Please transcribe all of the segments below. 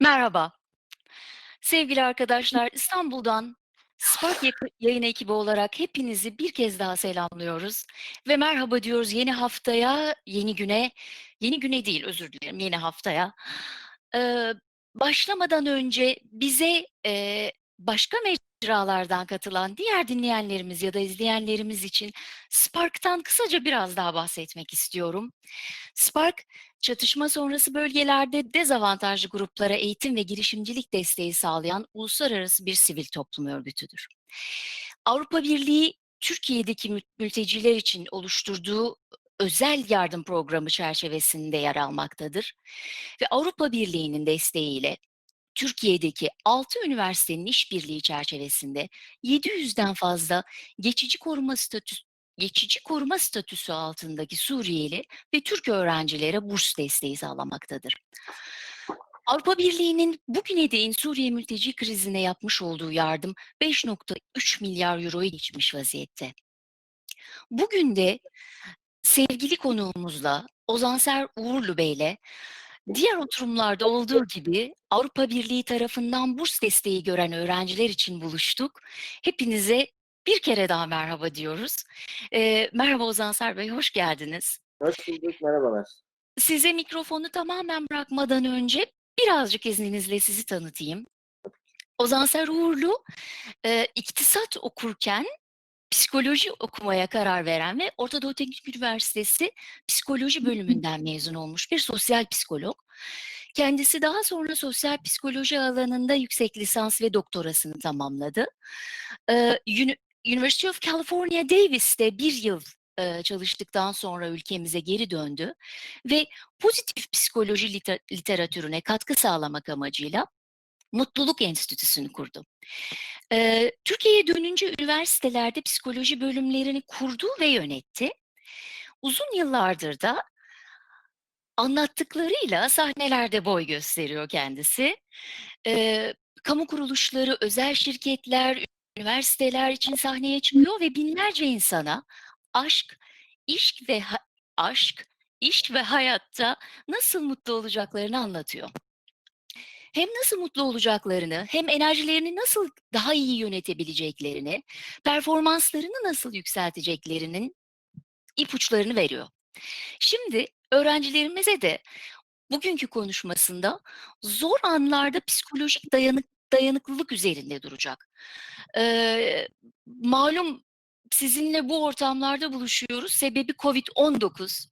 Merhaba. Sevgili arkadaşlar, İstanbul'dan Spark yayın ekibi olarak hepinizi bir kez daha selamlıyoruz ve merhaba diyoruz yeni haftaya, yeni güne değil özür dilerim, yeni haftaya. Eee, Başlamadan önce bize başka mecralardan katılan diğer dinleyenlerimiz ya da izleyenlerimiz için Spark'tan kısaca biraz daha bahsetmek istiyorum. Spark, çatışma sonrası bölgelerde dezavantajlı gruplara eğitim ve girişimcilik desteği sağlayan uluslararası bir sivil toplum örgütüdür. Avrupa Birliği, Türkiye'deki mülteciler için oluşturduğu özel yardım programı çerçevesinde yer almaktadır ve Avrupa Birliği'nin desteğiyle Türkiye'deki 6 üniversitenin işbirliği çerçevesinde 700'den fazla geçici koruma statüsü altındaki Suriyeli ve Türk öğrencilere burs desteği sağlamaktadır. Avrupa Birliği'nin bugüne değin Suriye mülteci krizine yapmış olduğu yardım 5,3 milyar euroyu geçmiş vaziyette. Bugün de sevgili konuğumuzla Ozanser Uğurlu Bey'le diğer oturumlarda olduğu gibi Avrupa Birliği tarafından burs desteği gören öğrenciler için buluştuk. Hepinize bir kere daha merhaba diyoruz. Merhaba Ozanser Bey, hoş geldiniz. Hoş bulduk, merhabalar. Size mikrofonu tamamen bırakmadan önce birazcık izninizle sizi tanıtayım. Ozanser Uğurlu, iktisat okurken psikoloji okumaya karar veren ve Orta Doğu Teknik Üniversitesi Psikoloji bölümünden mezun olmuş bir sosyal psikolog. Kendisi daha sonra sosyal psikoloji alanında yüksek lisans ve doktorasını tamamladı. University of California Davis'te bir yıl çalıştıktan sonra ülkemize geri döndü ve pozitif psikoloji literatürüne katkı sağlamak amacıyla Mutluluk Enstitüsü'nü kurdu. Türkiye'ye dönünce üniversitelerde psikoloji bölümlerini kurdu ve yönetti. Uzun yıllardır da anlattıklarıyla sahnelerde boy gösteriyor kendisi. Kamu kuruluşları, özel şirketler, üniversiteler için sahneye çıkıyor ve binlerce insana aşk, iş ve aşk, iş ve hayatta nasıl mutlu olacaklarını anlatıyor. Hem nasıl mutlu olacaklarını, hem enerjilerini nasıl daha iyi yönetebileceklerini, performanslarını nasıl yükselteceklerinin ipuçlarını veriyor. Şimdi öğrencilerimize de bugünkü konuşmasında zor anlarda psikolojik dayanıklılık üzerinde duracak. Malum sizinle bu ortamlarda buluşuyoruz. Sebebi COVID-19.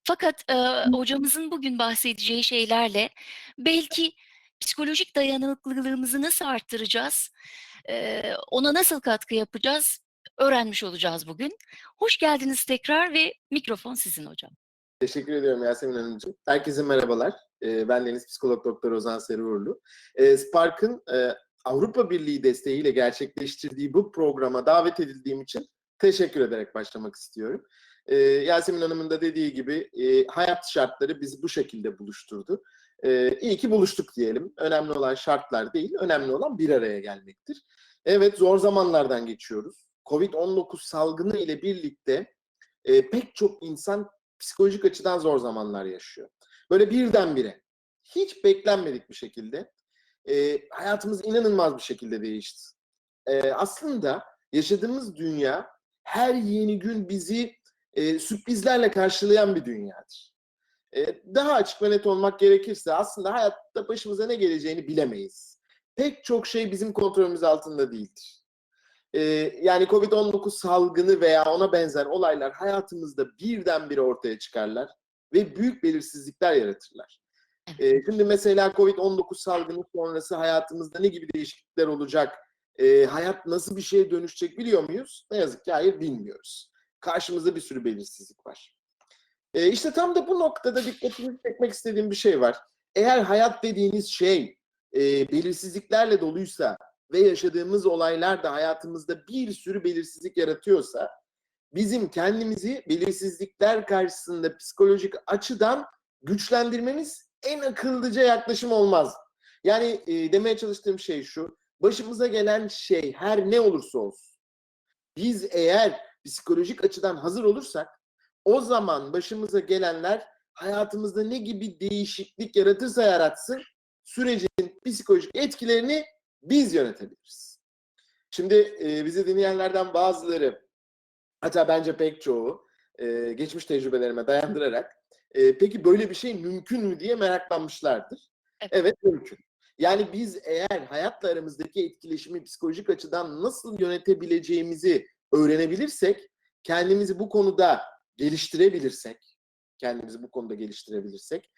Fakat hocamızın bugün bahsedeceği şeylerle belki psikolojik dayanıklılığımızı nasıl arttıracağız, ona nasıl katkı yapacağız öğrenmiş olacağız bugün. Hoş geldiniz tekrar ve mikrofon sizin hocam. Teşekkür ediyorum Yasemin Hanımcığım. Herkese merhabalar. Ben Deniz Psikolog Doktor Ozanser Uğurlu. Spark'ın Avrupa Birliği desteğiyle gerçekleştirdiği bu programa davet edildiğim için teşekkür ederek başlamak istiyorum. Yasemin Hanım'ın da dediği gibi hayat şartları bizi bu şekilde buluşturdu. İyi ki buluştuk diyelim. Önemli olan şartlar değil, önemli olan bir araya gelmektir. Evet, zor zamanlardan geçiyoruz. Covid-19 salgını ile birlikte pek çok insan psikolojik açıdan zor zamanlar yaşıyor. Böyle birdenbire, hiç beklenmedik bir şekilde hayatımız inanılmaz bir şekilde değişti. Aslında yaşadığımız dünya her yeni gün bizi sürprizlerle karşılayan bir dünyadır. Daha açık ve net olmak gerekirse aslında hayatta başımıza ne geleceğini bilemeyiz. Pek çok şey bizim kontrolümüz altında değildir. Yani Covid-19 salgını veya ona benzer olaylar hayatımızda birdenbire ortaya çıkarlar ve büyük belirsizlikler yaratırlar. Şimdi mesela Covid-19 salgını sonrası hayatımızda ne gibi değişiklikler olacak? Hayat nasıl bir şeye dönüşecek biliyor muyuz? Ne yazık ki hayır, bilmiyoruz. Karşımızda bir sürü belirsizlik var. İşte tam da bu noktada dikkatinizi çekmek istediğim bir şey var. Eğer hayat dediğiniz şey belirsizliklerle doluysa ve yaşadığımız olaylar da hayatımızda bir sürü belirsizlik yaratıyorsa, bizim kendimizi belirsizlikler karşısında psikolojik açıdan güçlendirmemiz en akıllıca yaklaşım olmaz. Yani demeye çalıştığım şey şu: başımıza gelen şey her ne olursa olsun, biz eğer psikolojik açıdan hazır olursak, o zaman başımıza gelenler hayatımızda ne gibi değişiklik yaratırsa yaratsın sürecin psikolojik etkilerini biz yönetebiliriz. Şimdi bizi dinleyenlerden bazıları, hatta bence pek çoğu geçmiş tecrübelerime dayandırarak peki böyle bir şey mümkün mü diye meraklanmışlardır. Evet. Evet, mümkün. Yani biz eğer hayatla aramızdaki etkileşimi psikolojik açıdan nasıl yönetebileceğimizi öğrenebilirsek, kendimizi bu konuda geliştirebilirsek,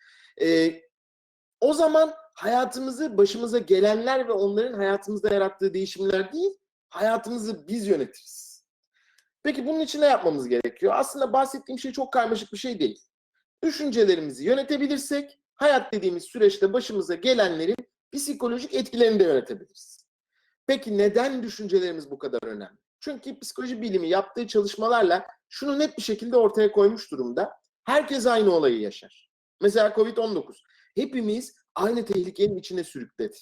o zaman hayatımızı başımıza gelenler ve onların hayatımızda yarattığı değişimler değil, hayatımızı biz yönetiriz. Peki bunun için ne yapmamız gerekiyor? Aslında bahsettiğim şey çok karmaşık bir şey değil. Düşüncelerimizi yönetebilirsek, hayat dediğimiz süreçte başımıza gelenlerin psikolojik etkilerini de yönetebiliriz. Peki neden düşüncelerimiz bu kadar önemli? Çünkü psikoloji bilimi yaptığı çalışmalarla şunu net bir şekilde ortaya koymuş durumda. Herkes aynı olayı yaşar. Mesela Covid-19. Hepimiz aynı tehlikenin içine sürükledi.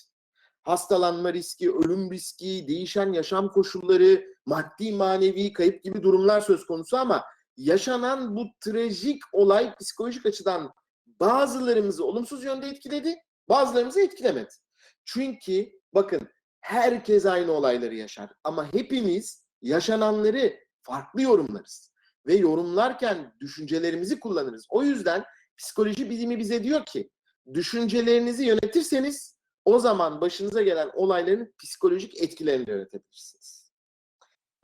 Hastalanma riski, ölüm riski, değişen yaşam koşulları, maddi manevi kayıp gibi durumlar söz konusu ama yaşanan bu trajik olay psikolojik açıdan bazılarımızı olumsuz yönde etkiledi, bazılarımızı etkilemedi. Çünkü bakın, herkes aynı olayları yaşar ama hepimiz yaşananları farklı yorumlarız ve yorumlarken düşüncelerimizi kullanırız. O yüzden psikoloji bilimi bize diyor ki düşüncelerinizi yönetirseniz o zaman başınıza gelen olayların psikolojik etkilerini de yönetebilirsiniz.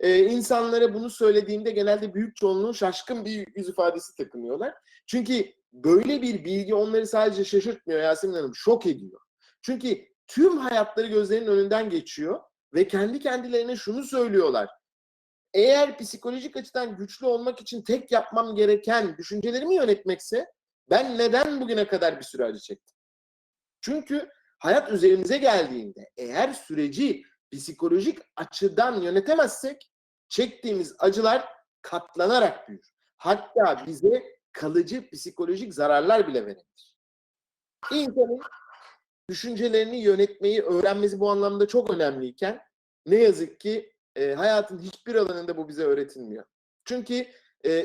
İnsanlara bunu söylediğimde genelde büyük çoğunluğu şaşkın bir yüz ifadesi takınıyorlar. Çünkü böyle bir bilgi onları sadece şaşırtmıyor Yasemin Hanım, şok ediyor. Çünkü tüm hayatları gözlerinin önünden geçiyor ve kendi kendilerine şunu söylüyorlar. Eğer psikolojik açıdan güçlü olmak için tek yapmam gereken düşüncelerimi yönetmekse ben neden bugüne kadar bir sürü acı çektim? Çünkü hayat üzerimize geldiğinde eğer süreci psikolojik açıdan yönetemezsek çektiğimiz acılar katlanarak büyür. Hatta bize kalıcı psikolojik zararlar bile verebilir. İnsanın düşüncelerini yönetmeyi öğrenmesi bu anlamda çok önemliyken ne yazık ki hayatın hiçbir alanında bu bize öğretilmiyor. Çünkü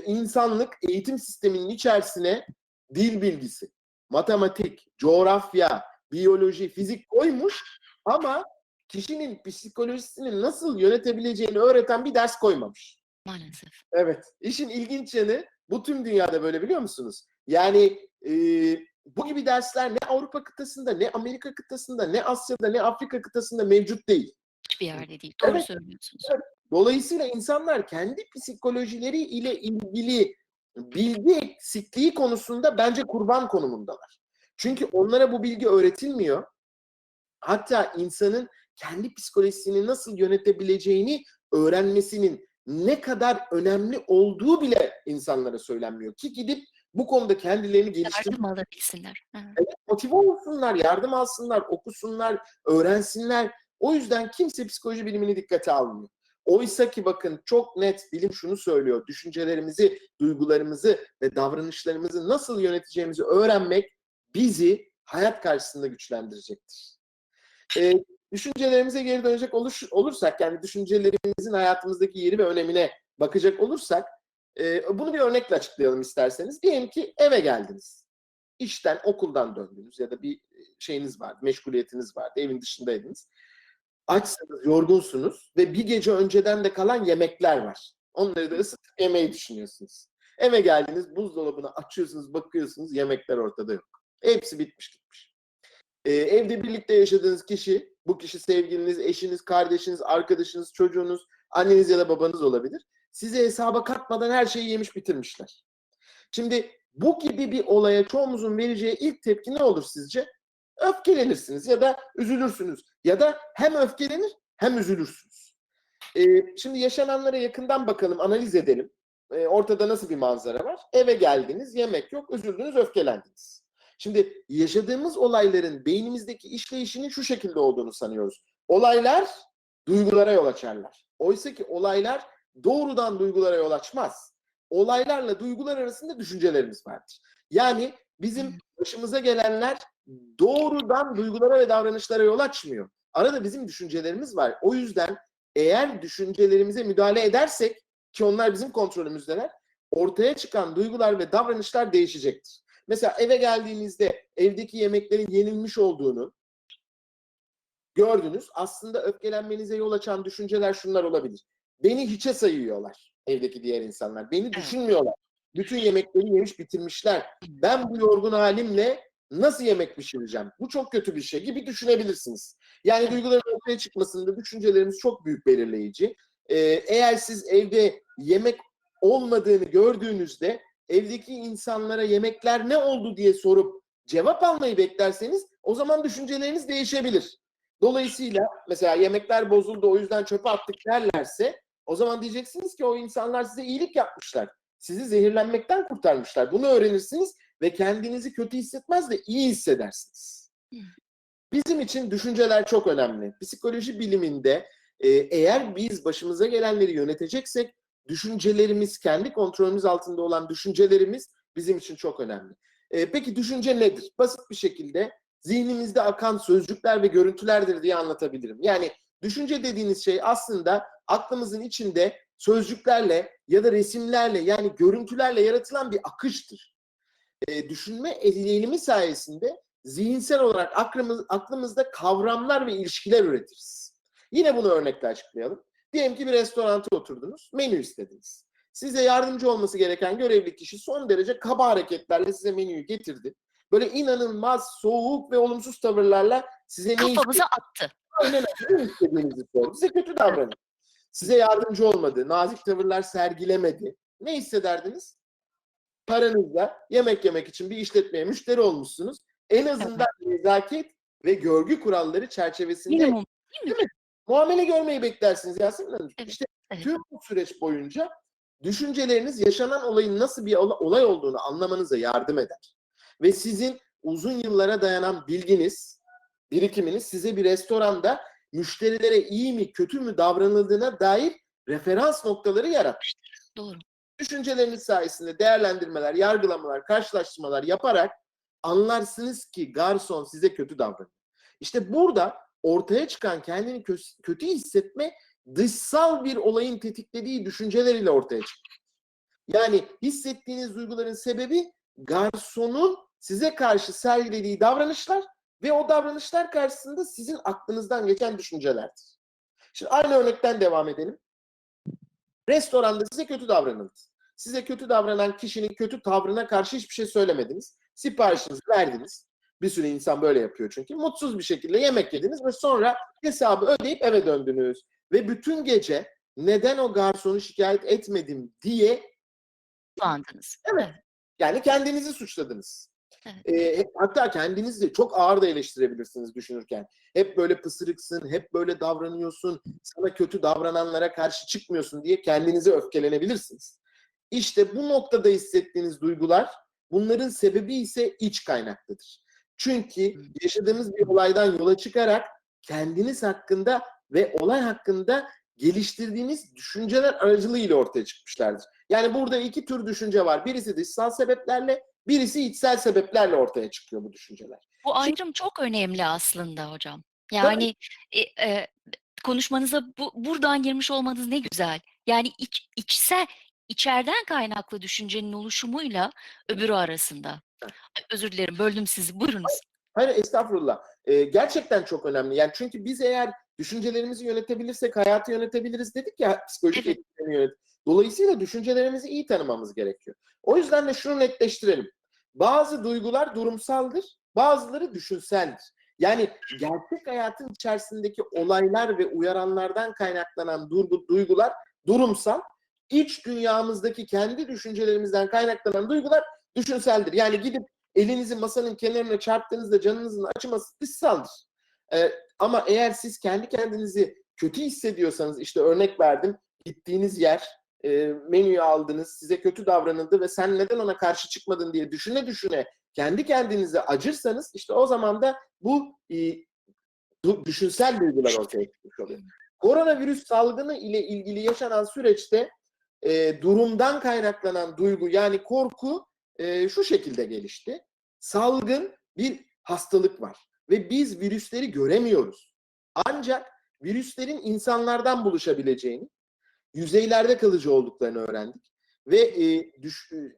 insanlık eğitim sisteminin içerisine dil bilgisi, matematik, coğrafya, biyoloji, fizik koymuş ama kişinin psikolojisini nasıl yönetebileceğini öğreten bir ders koymamış. Maalesef. Evet. İşin ilginç yanı bu tüm dünyada böyle, biliyor musunuz? Yani bu gibi dersler ne Avrupa kıtasında, ne Amerika kıtasında, ne Asya'da, ne Afrika kıtasında mevcut değil. Hiçbir yerde değil. Doğru Evet. söylüyorsunuz. Evet. Dolayısıyla insanlar kendi psikolojileri ile ilgili bilgi eksikliği konusunda bence kurban konumundalar. Çünkü onlara bu bilgi öğretilmiyor. Hatta insanın kendi psikolojisini nasıl yönetebileceğini öğrenmesinin ne kadar önemli olduğu bile insanlara söylenmiyor. Ki gidip bu konuda kendilerini geliştirip Yardım alabilsinler. Hı. motive olsunlar, yardım alsınlar, okusunlar, öğrensinler. O yüzden kimse psikoloji bilimini dikkate almıyor. Oysa ki bakın, çok net bilim şunu söylüyor. Düşüncelerimizi, duygularımızı ve davranışlarımızı nasıl yöneteceğimizi öğrenmek bizi hayat karşısında güçlendirecektir. Düşüncelerimize geri dönecek olursak, yani düşüncelerimizin hayatımızdaki yeri ve önemine bakacak olursak, bunu bir örnekle açıklayalım isterseniz. Diyelim ki eve geldiniz. İşten, okuldan döndünüz ya da bir şeyiniz vardı, meşguliyetiniz vardı, evin dışındaydınız. Açsınız, yorgunsunuz ve bir gece önceden de kalan yemekler var. Onları da ısıtıp yemeyi düşünüyorsunuz. Eve geldiniz, buzdolabını açıyorsunuz, bakıyorsunuz, yemekler ortada yok. Hepsi bitmiş gitmiş. Evde birlikte yaşadığınız kişi, bu kişi sevgiliniz, eşiniz, kardeşiniz, arkadaşınız, çocuğunuz, anneniz ya da babanız olabilir. Sizi hesaba katmadan her şeyi yemiş bitirmişler. Şimdi bu gibi bir olaya çoğumuzun vereceği ilk tepki ne olur sizce? Öfkelenirsiniz ya da üzülürsünüz. Ya da hem öfkelenir hem üzülürsünüz. Şimdi yaşananlara yakından bakalım, analiz edelim. Ortada nasıl bir manzara var? Eve geldiniz, yemek yok, üzüldünüz, öfkelendiniz. Şimdi yaşadığımız olayların beynimizdeki işleyişinin şu şekilde olduğunu sanıyoruz. Olaylar duygulara yol açarlar. Oysa ki olaylar doğrudan duygulara yol açmaz. Olaylarla duygular arasında düşüncelerimiz vardır. Yani bizim başımıza gelenler doğrudan duygulara ve davranışlara yol açmıyor. Arada bizim düşüncelerimiz var. O yüzden eğer düşüncelerimize müdahale edersek, ki onlar bizim kontrolümüzdeler, ortaya çıkan duygular ve davranışlar değişecektir. Mesela eve geldiğinizde evdeki yemeklerin yenilmiş olduğunu gördünüz. Aslında öfkelenmenize yol açan düşünceler şunlar olabilir. Beni hiçe sayıyorlar evdeki diğer insanlar. Beni Evet. düşünmüyorlar. Bütün yemekleri yemiş bitirmişler. Ben bu yorgun halimle nasıl yemek pişireceğim? Bu çok kötü bir şey gibi düşünebilirsiniz. Yani Evet. duyguların ortaya çıkmasında düşüncelerimiz çok büyük belirleyici. Eğer siz evde yemek olmadığını gördüğünüzde evdeki insanlara yemekler ne oldu diye sorup cevap almayı beklerseniz o zaman düşünceleriniz değişebilir. Dolayısıyla mesela yemekler bozuldu o yüzden çöpe attık derlerse o zaman diyeceksiniz ki o insanlar size iyilik yapmışlar. Sizi zehirlenmekten kurtarmışlar. Bunu öğrenirsiniz ve kendinizi kötü hissetmez de iyi hissedersiniz. Bizim için düşünceler çok önemli. Psikoloji biliminde eğer biz başımıza gelenleri yöneteceksek düşüncelerimiz, kendi kontrolümüz altında olan düşüncelerimiz bizim için çok önemli. Peki düşünce nedir? Basit bir şekilde zihnimizde akan sözcükler ve görüntülerdir diye anlatabilirim. Yani düşünce dediğiniz şey aslında aklımızın içinde sözcüklerle ya da resimlerle yani görüntülerle yaratılan bir akıştır. Düşünme eğilimi sayesinde zihinsel olarak aklımızda kavramlar ve ilişkiler üretiriz. Yine bunu örnekle açıklayalım. Diyelim ki bir restoranta oturdunuz, menü istediniz. Size yardımcı olması gereken görevli kişi son derece kaba hareketlerle size menüyü getirdi. Böyle inanılmaz soğuk ve olumsuz tavırlarla size Kafamıza attı. ne istediğinizi sordu. Size kötü davranıyor. Size yardımcı olmadı, nazik tavırlar sergilemedi. Ne hissederdiniz? Paranızla yemek yemek için bir işletmeye müşteri olmuşsunuz. En azından nezaket ve görgü kuralları çerçevesinde Minimum, değil mi? değil mi? Muamele görmeyi beklersiniz Yasemin Hanım. Evet, İşte evet. tüm bu süreç boyunca düşünceleriniz yaşanan olayın nasıl bir olay olduğunu anlamanıza yardım eder. Ve sizin uzun yıllara dayanan bilginiz, birikiminiz size bir restoranda müşterilere iyi mi kötü mü davranıldığına dair referans noktaları yaratır. Doğru. Düşünceleriniz sayesinde değerlendirmeler, yargılamalar, karşılaştırmalar yaparak anlarsınız ki garson size kötü davranıyor. İşte burada ortaya çıkan kendini kötü hissetme dışsal bir olayın tetiklediği düşünceleriyle ortaya çıkıyor. Yani hissettiğiniz duyguların sebebi garsonun size karşı sergilediği davranışlar ve o davranışlar karşısında sizin aklınızdan geçen düşüncelerdir. Şimdi aynı örnekten devam edelim. Restoranda size kötü davranıldı. Size kötü davranan kişinin kötü tavrına karşı hiçbir şey söylemediniz. Siparişinizi verdiniz. Bir sürü insan böyle yapıyor çünkü. Mutsuz bir şekilde yemek yediniz ve sonra hesabı ödeyip eve döndünüz. Ve bütün gece neden o garsonu şikayet etmedim diye Kullandınız. evet, Evet. yani kendinizi suçladınız. Evet. Hatta kendinizi de çok ağır da eleştirebilirsiniz düşünürken. Hep böyle pısırıksın, hep böyle davranıyorsun, sana kötü davrananlara karşı çıkmıyorsun diye kendinize öfkelenebilirsiniz. İşte bu noktada hissettiğiniz duygular, bunların sebebi ise iç kaynaklıdır. Çünkü yaşadığınız bir olaydan yola çıkarak kendiniz hakkında ve olay hakkında geliştirdiğiniz düşünceler aracılığıyla ortaya çıkmışlardır. Yani burada iki tür düşünce var. Birisi dışsal sebeplerle, birisi içsel sebeplerle ortaya çıkıyor bu düşünceler. Bu Şimdi, ayrım çok önemli aslında hocam. tabii, Yani konuşmanıza buradan girmiş olmanız ne güzel. Yani içeriden kaynaklı düşüncenin oluşumuyla öbürü arasında. Ay, özür dilerim, böldüm sizi. Buyurunuz. hayır estağfurullah. Gerçekten çok önemli. Yani çünkü biz eğer düşüncelerimizi yönetebilirsek hayatı yönetebiliriz dedik ya psikolojik Evet. etkilerini yönet. Dolayısıyla düşüncelerimizi iyi tanımamız gerekiyor. O yüzden de şunu netleştirelim. Bazı duygular durumsaldır, bazıları düşünseldir. Yani gerçek hayatın içerisindeki olaylar ve uyaranlardan kaynaklanan duygular durumsal, iç dünyamızdaki kendi düşüncelerimizden kaynaklanan duygular düşünseldir. Yani gidip elinizi masanın kenarına çarptığınızda canınızın acıması dışsaldır. Ama eğer siz kendi kendinizi kötü hissediyorsanız işte örnek verdim gittiğiniz yer menüyü aldınız size kötü davranıldı ve sen neden ona karşı çıkmadın diye düşüne düşüne kendi kendinize acırsanız işte o zaman da bu düşünsel duygular ortaya çıkmış oluyor. Koronavirüs salgını ile ilgili yaşanan süreçte durumdan kaynaklanan duygu yani korku şu şekilde gelişti. Salgın bir hastalık var ve biz virüsleri göremiyoruz. Ancak virüslerin insanlardan buluşabileceğini, yüzeylerde kalıcı olduklarını öğrendik. Ve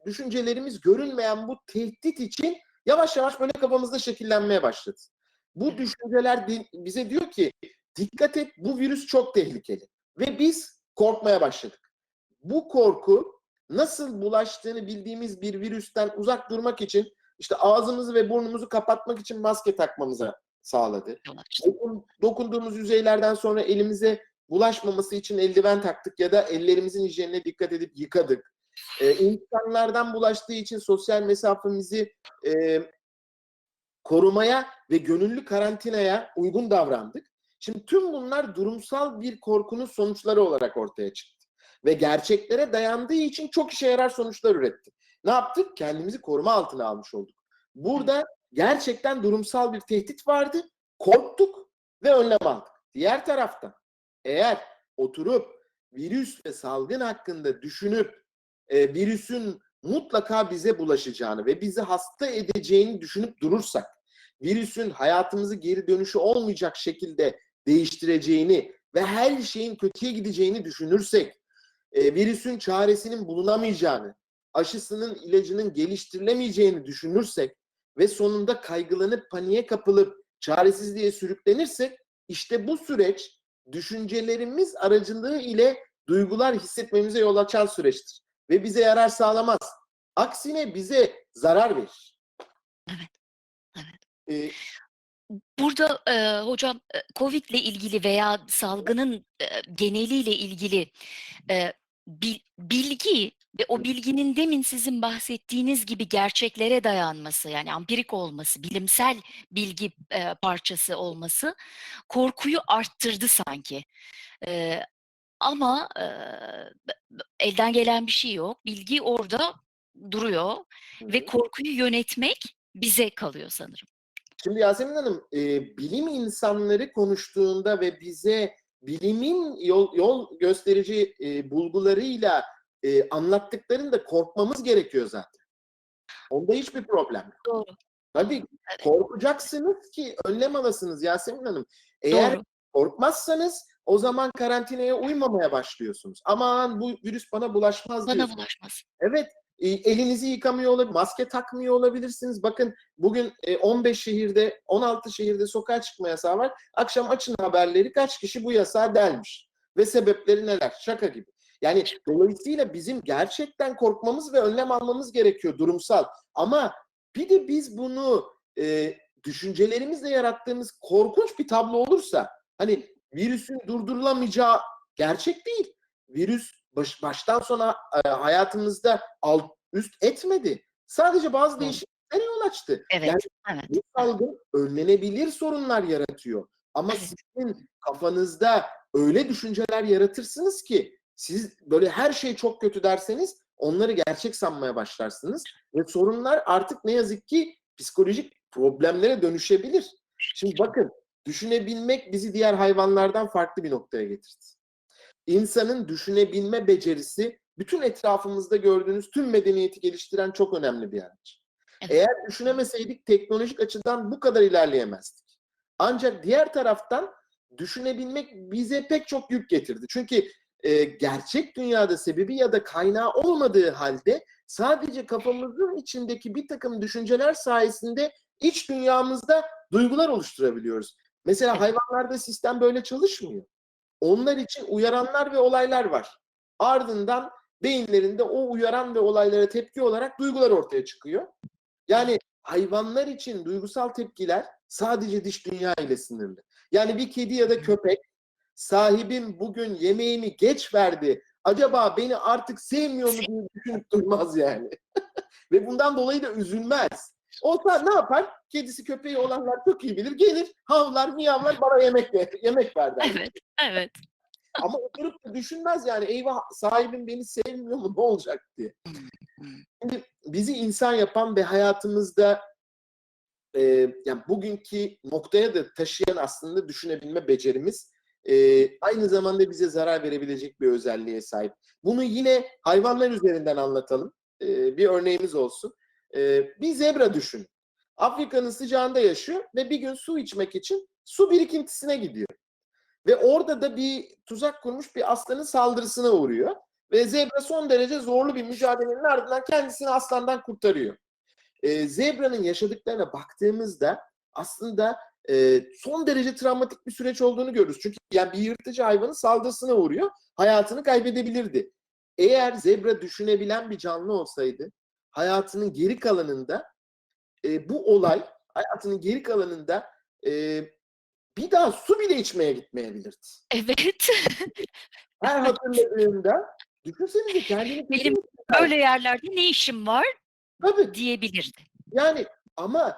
düşüncelerimiz görünmeyen bu tehdit için yavaş yavaş böyle kafamızda şekillenmeye başladı. Bu düşünceler bize diyor ki dikkat et, bu virüs çok tehlikeli. Ve biz korkmaya başladık. Bu korku nasıl bulaştığını bildiğimiz bir virüsten uzak durmak için işte ağzımızı ve burnumuzu kapatmak için maske takmamıza sağladı. Dokunduğumuz yüzeylerden sonra elimize bulaşmaması için eldiven taktık ya da ellerimizin hijyenine dikkat edip yıkadık. İnsanlardan bulaştığı için sosyal mesafemizi korumaya ve gönüllü karantinaya uygun davrandık. Şimdi tüm bunlar durumsal bir korkunun sonuçları olarak ortaya çıktı. Ve gerçeklere dayandığı için çok işe yarar sonuçlar üretti. Ne yaptık? Kendimizi koruma altına almış olduk. Burada gerçekten durumsal bir tehdit vardı. Korktuk ve önlem aldık. Diğer taraftan eğer oturup virüs ve salgın hakkında düşünüp virüsün mutlaka bize bulaşacağını ve bizi hasta edeceğini düşünüp durursak, virüsün hayatımızı geri dönüşü olmayacak şekilde değiştireceğini ve her şeyin kötüye gideceğini düşünürsek, virüsün çaresinin bulunamayacağını, aşısının, ilacının geliştirilemeyeceğini düşünürsek ve sonunda kaygılanıp paniğe kapılıp çaresizliğe sürüklenirsek, işte bu süreç düşüncelerimiz aracılığı ile duygular hissetmemize yol açan süreçtir. Ve bize yarar sağlamaz. Aksine bize zarar verir. Evet, evet. Ee, Burada hocam Covid ile ilgili veya salgının geneliyle ilgili bilgi ve o bilginin demin sizin bahsettiğiniz gibi gerçeklere dayanması, yani empirik olması, bilimsel bilgi parçası olması korkuyu arttırdı sanki. Ama elden gelen bir şey yok. Bilgi orada duruyor ve korkuyu yönetmek bize kalıyor sanırım. Şimdi Yasemin Hanım, bilim insanları konuştuğunda ve bize bilimin yol gösterici bulgularıyla anlattıklarında korkmamız gerekiyor zaten. Onda hiçbir problem yok. Doğru. Tabii Evet. korkacaksınız ki önlem alasınız Yasemin Hanım. Eğer Doğru. korkmazsanız o zaman karantinaya uymamaya başlıyorsunuz. Aman bu virüs bana bulaşmaz Bana diyorsunuz. bulaşmaz. Evet, elinizi yıkamıyor olabilir, maske takmıyor olabilirsiniz. Bakın bugün 15 şehirde, 16 şehirde sokağa çıkma yasağı var. Akşam açın haberleri, kaç kişi bu yasağı delmiş. Ve sebepleri neler? Şaka gibi. Yani dolayısıyla bizim gerçekten korkmamız ve önlem almamız gerekiyor durumsal. Ama bir de biz bunu düşüncelerimizle yarattığımız korkunç bir tablo olursa, hani virüsün durdurulamayacağı gerçek değil. Virüs baştan sona hayatımızda alt üst etmedi. Sadece bazı değişikliklere yol açtı. Evet, Yani evet. bu salgın önlenebilir sorunlar yaratıyor. Ama Evet. sizin kafanızda öyle düşünceler yaratırsınız ki siz böyle her şey çok kötü derseniz onları gerçek sanmaya başlarsınız ve sorunlar artık ne yazık ki psikolojik problemlere dönüşebilir. Şimdi bakın, düşünebilmek bizi diğer hayvanlardan farklı bir noktaya getirdi. İnsanın düşünebilme becerisi bütün etrafımızda gördüğünüz tüm medeniyeti geliştiren çok önemli bir araç. Evet. Eğer düşünemeseydik teknolojik açıdan bu kadar ilerleyemezdik. Ancak diğer taraftan düşünebilmek bize pek çok yük getirdi. Çünkü gerçek dünyada sebebi ya da kaynağı olmadığı halde sadece kafamızın içindeki bir takım düşünceler sayesinde iç dünyamızda duygular oluşturabiliyoruz. Mesela hayvanlarda sistem böyle çalışmıyor. Onlar için uyaranlar ve olaylar var. Ardından beyinlerinde o uyaran ve olaylara tepki olarak duygular ortaya çıkıyor. Yani hayvanlar için duygusal tepkiler sadece dış dünya ile sınırlı. Yani bir kedi ya da köpek sahibim bugün yemeğimi geç verdi, acaba beni artık sevmiyor mu diye düşünüp durmaz yani. Ve bundan dolayı da üzülmez. Olsa ne yapar? Kedisi köpeği olanlar çok iyi bilir. Gelir, havlar, miyavlar, bana yemek ver der. Evet, evet. Ama oturup da düşünmez yani, eyvah sahibim beni sevmiyor mu, ne olacak diye. Şimdi bizi insan yapan ve hayatımızda yani bugünkü noktaya da taşıyan aslında düşünebilme becerimiz aynı zamanda bize zarar verebilecek bir özelliğe sahip. Bunu yine hayvanlar üzerinden anlatalım. Bir örneğimiz olsun. Bir zebra düşün. Afrika'nın sıcağında yaşıyor ve bir gün su içmek için su birikintisine gidiyor. Ve orada da bir tuzak kurmuş bir aslanın saldırısına uğruyor. Ve zebra son derece zorlu bir mücadelenin ardından kendisini aslandan kurtarıyor. Zebra'nın yaşadıklarına baktığımızda aslında son derece travmatik bir süreç olduğunu görürüz. Çünkü yani bir yırtıcı hayvanın saldırısına uğruyor, hayatını kaybedebilirdi. Eğer zebra düşünebilen bir canlı olsaydı, hayatının geri kalanında bu olay, hayatının geri kalanında bir daha su bile içmeye gitmeyebilirdi. Evet. Her hatırladığında düşünsenize kendini kötü Benim hisseder. böyle yerlerde ne işim var Tabii. diyebilirdi. Yani ama